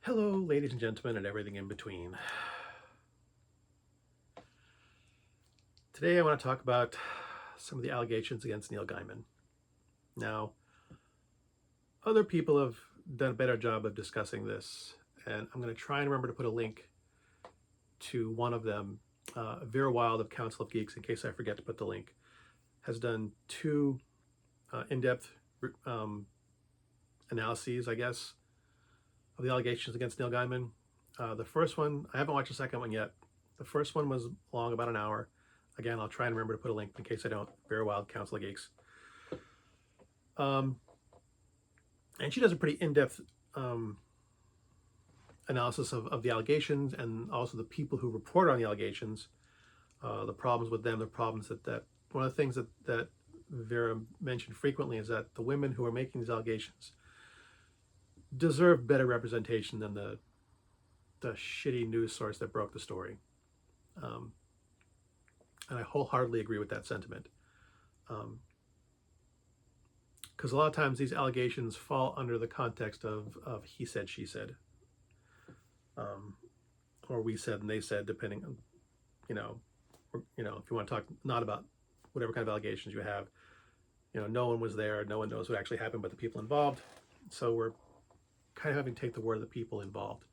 Hello, ladies and gentlemen, and everything in between. Today I want to talk about some of the allegations against Neil Gaiman. Now, other people have done a better job of discussing this, and I'm going to try and remember to put a link to one of them. Vera Wild of Council of Geeks, in case I forget to put the link, has done two in-depth analyses, I guess, of the allegations against Neil Gaiman. The first one, I haven't watched the second one yet. The first one was long, about an hour. Again, I'll try and remember to put a link in case I don't. Very Wild, Council of Geeks. And she does a pretty in-depth analysis of the allegations and also the people who report on the allegations, the problems with them, the problems that one of the things that Vera mentioned frequently is that the women who are making these allegations deserve better representation than the shitty news source that broke the story. And I wholeheartedly agree with that sentiment. Because a lot of times these allegations fall under the context of he said, she said, or we said and they said, depending on, if you want to talk not about whatever kind of allegations you have, no one was there, no one knows what actually happened but the people involved. So we're kind of having to take the word of the people involved.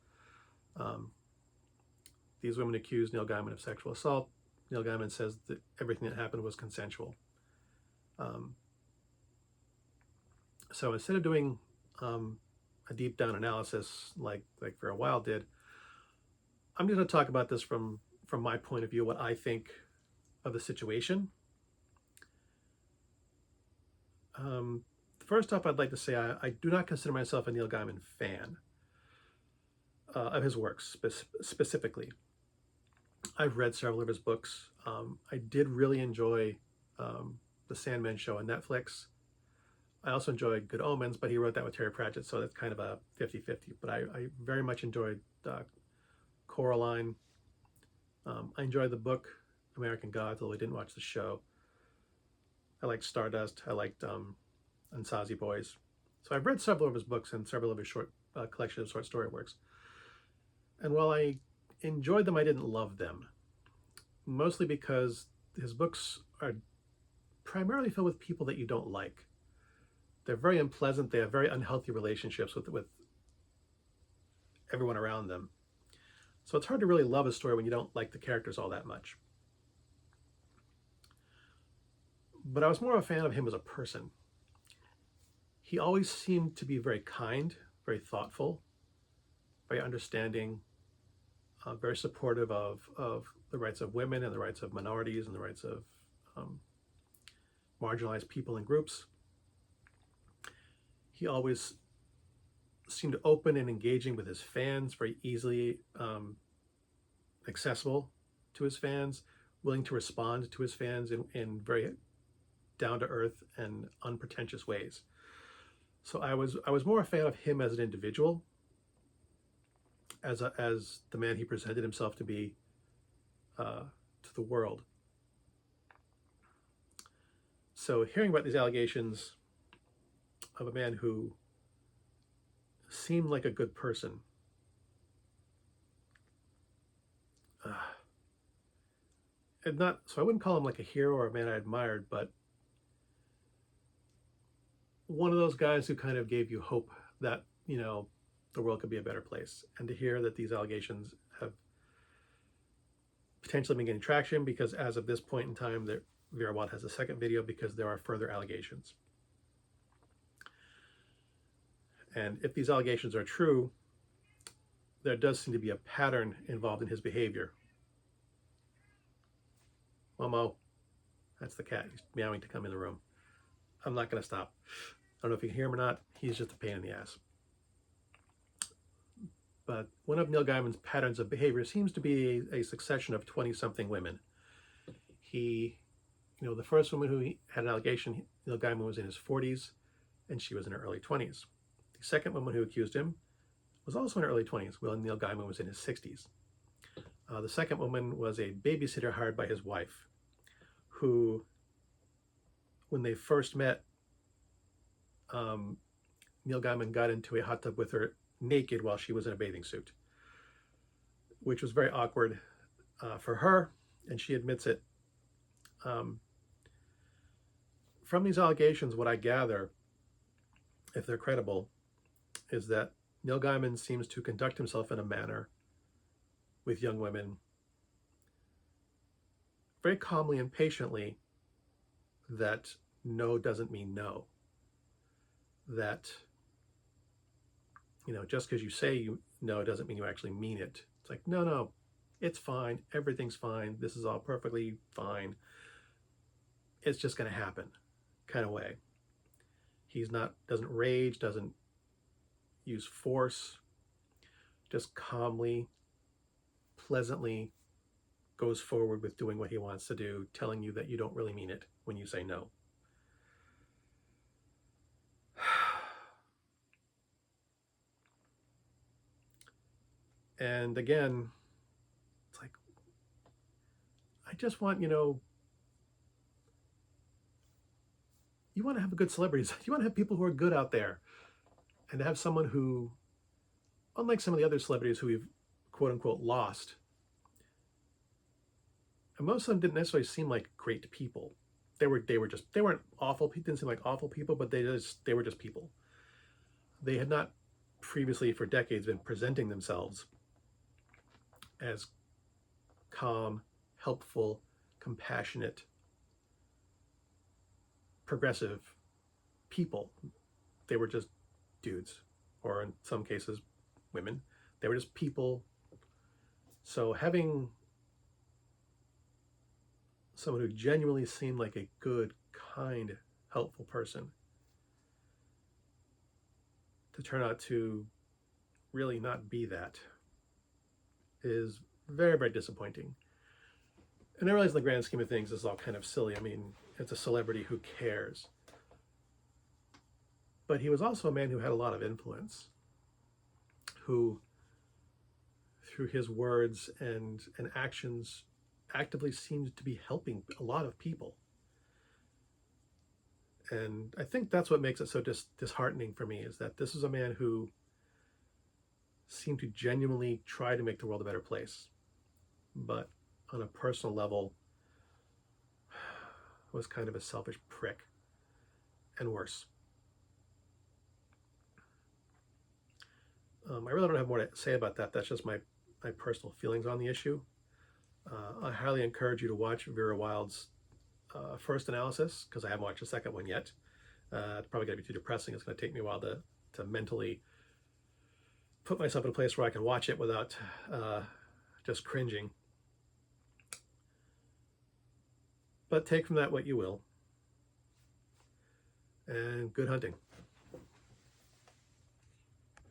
These women accused Neil Gaiman of sexual assault. Neil Gaiman says that everything that happened was consensual. So instead of doing a deep down analysis like Vera Wild did, I'm going to talk about this from my point of view, what I think of the situation. First off, I'd like to say I do not consider myself a Neil Gaiman fan of his works specifically. I've read several of his books. I did really enjoy The Sandman Show on Netflix. I also enjoyed Good Omens, but he wrote that with Terry Pratchett, so that's kind of a 50-50. But I very much enjoyed Coraline. I enjoyed the book American Gods, although I didn't watch the show. I liked Stardust. I liked Ansazi Boys. So I've read several of his books and several of his short collection of short story works. And while I enjoyed them, I didn't love them, mostly because his books are primarily filled with people that you don't like. They're very unpleasant. They have very unhealthy relationships with everyone around them. So it's hard to really love a story when you don't like the characters all that much. But I was more of a fan of him as a person. He always seemed to be very kind, very thoughtful, very understanding, very supportive of the rights of women and the rights of minorities and the rights of marginalized people and groups. He always seemed open and engaging with his fans, very easily accessible to his fans, willing to respond to his fans in very down-to-earth and unpretentious ways. So I was more a fan of him as an individual, as the man he presented himself to be to the world. So hearing about these allegations of a man who seemed like a good person, and not so I wouldn't call him like a hero or a man I admired, but one of those guys who kind of gave you hope that the world could be a better place. And to hear that these allegations have potentially been getting traction, because as of this point in time, Vera Wild has a second video because there are further allegations. And if these allegations are true, there does seem to be a pattern involved in his behavior. Momo, that's the cat. He's meowing to come in the room. I'm not going to stop. I don't know if you can hear him or not. He's just a pain in the ass. But one of Neil Gaiman's patterns of behavior seems to be a succession of 20-something women. He, the first woman who had an allegation, Neil Gaiman was in his 40s, and she was in her early 20s. The second woman who accused him was also in her early 20s, while Neil Gaiman was in his 60s. The second woman was a babysitter hired by his wife, who, when they first met, Neil Gaiman got into a hot tub with her naked while she was in a bathing suit, which was very awkward for her, and she admits it. Um, from these allegations, what I gather, if they're credible, is that Neil Gaiman seems to conduct himself in a manner with young women very calmly and patiently, that no doesn't mean no. That, just because you say you no doesn't mean you actually mean it. It's like, no, no, it's fine. Everything's fine. This is all perfectly fine. It's just going to happen kind of way. Doesn't rage, doesn't use force, just calmly, pleasantly goes forward with doing what he wants to do, telling you that you don't really mean it when you say no. And again, it's like, I just want, you want to have good celebrities. You want to have people who are good out there. And to have someone who, unlike some of the other celebrities who we've quote unquote lost, and most of them didn't necessarily seem like great people. They weren't awful. Didn't seem like awful people, but they were just people. They had not previously, for decades, been presenting themselves as calm, helpful, compassionate, progressive people. They were just dudes, or in some cases, women. They were just people. So having someone who genuinely seemed like a good, kind, helpful person to turn out to really not be that is very, very disappointing. And I realize in the grand scheme of things, this is all kind of silly. I mean, it's a celebrity, who cares? But he was also a man who had a lot of influence, who, through his words and actions, actively seemed to be helping a lot of people. And I think that's what makes it so disheartening for me, is that this is a man who seemed to genuinely try to make the world a better place, but on a personal level was kind of a selfish prick, and worse. I really don't have more to say about that. That's just my personal feelings on the issue. I highly encourage you to watch Vera Wild's first analysis, because I haven't watched the second one yet. It's probably going to be too depressing. It's going to take me a while to mentally put myself in a place where I can watch it without just cringing. But take from that what you will, and good hunting.